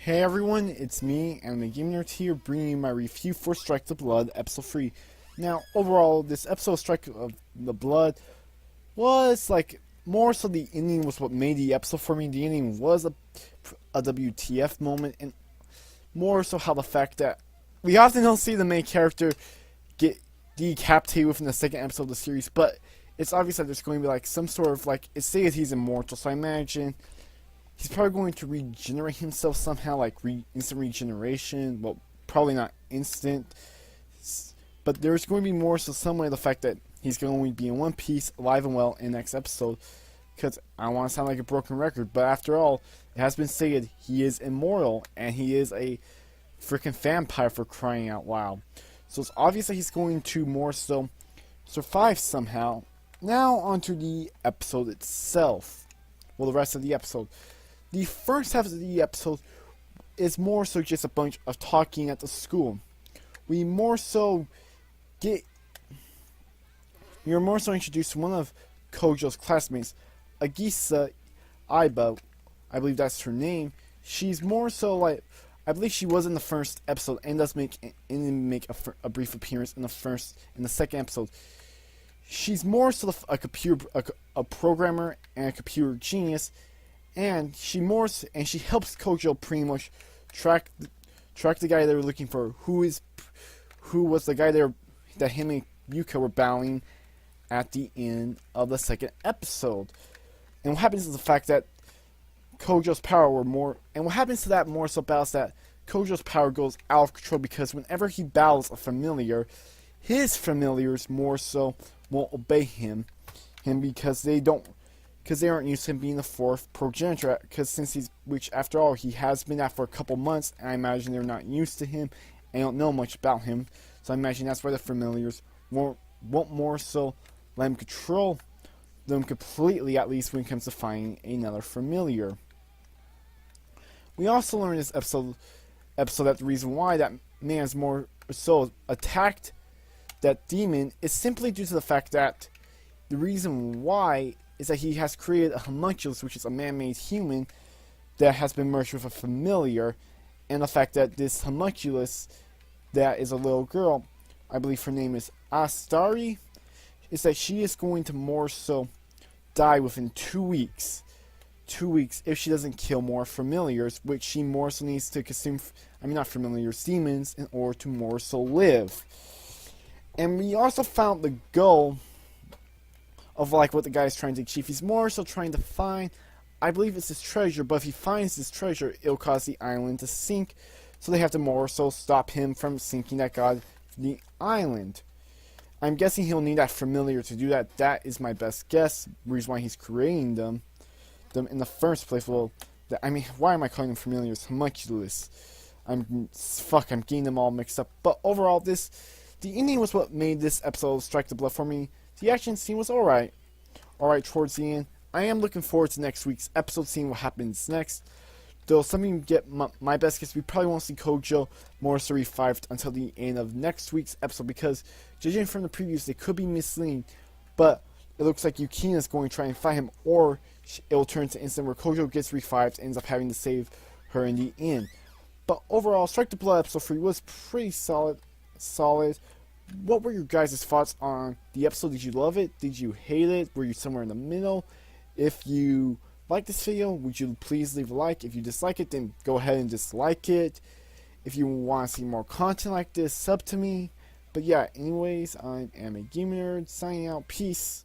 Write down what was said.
Hey everyone, it's me, Anime Game Nerd here, bringing you my review for Strike the Blood, Episode 3. Now, overall, this episode of Strike of the Blood was, more so the ending was what made the episode for me. The ending was a WTF moment, and more so how the fact that we often don't see the main character get decapitated within the second episode of the series, but it's obvious that there's going to be, some sort of, it says he's immortal, so I imagine he's probably going to regenerate himself somehow, instant regeneration. Well, probably not instant, but there's going to be more so some way the fact that he's going to be in one piece, alive and well, in the next episode. Because I don't want to sound like a broken record, but after all, it has been stated he is immortal, and he is a freaking vampire for crying out loud. So it's obvious that he's going to more so survive somehow. Now onto the episode itself. Well, the rest of the episode. The first half of the episode is more so just a bunch of talking at the school. You're more so introduced to one of Kojo's classmates, Agisa Aiba, I believe that's her name. She's more so I believe she was in the first episode and does make a brief appearance in the second episode. She's more so a programmer and a computer genius. And she helps Kojo pretty much track the guy they were looking for, who was the guy that him and Yuka were battling at the end of the second episode. And what happens is the fact that Kojo's power more so battles that Kojo's power goes out of control, because whenever he battles a familiar, his familiars more so won't obey him because they aren't used to him being the fourth progenitor, which after all, he has been at for a couple months, and I imagine they're not used to him, and don't know much about him, so I imagine that's why the familiars won't more so let him control them completely, at least when it comes to finding another familiar. We also learn in this episode that the reason why that man is more so attacked that demon is simply due to the fact that the reason why is that he has created a homunculus, which is a man-made human that has been merged with a familiar, and the fact that this homunculus that is a little girl, I believe her name is Astari, is that she is going to more so die within 2 weeks. 2 weeks if she doesn't kill more familiars, which she more so needs to consume, not familiars, demons, in order to more so live. And we also found the goal of what the guy is trying to achieve. He's more so trying to find, I believe it's his treasure, but if he finds this treasure, it'll cause the island to sink, so they have to more so stop him from sinking the island. I'm guessing he'll need that familiar to do that. That is my best guess, reason why he's creating them in the first place. Well, why am I calling them familiars? Homunculus. I'm getting them all mixed up. But overall, the ending was what made this episode Strike the Blood for me. The action scene was alright towards the end. I am looking forward to next week's episode, seeing what happens next. Though something get my best guess, we probably won't see Kojo more so revived until the end of next week's episode, because judging from the previews, they could be misleading. But it looks like Yukina is going to try and fight him, or it will turn to an instant where Kojo gets revived and ends up having to save her in the end. But overall, Strike the Blood episode 3 was pretty solid. What were your guys' thoughts on the episode? Did you love it? Did you hate it? Were you somewhere in the middle? If you like this video, would you please leave a like? If you dislike it, then go ahead and dislike it. If you want to see more content like this, sub to me. But yeah, anyways, I'm a Game Nerd, signing out. Peace.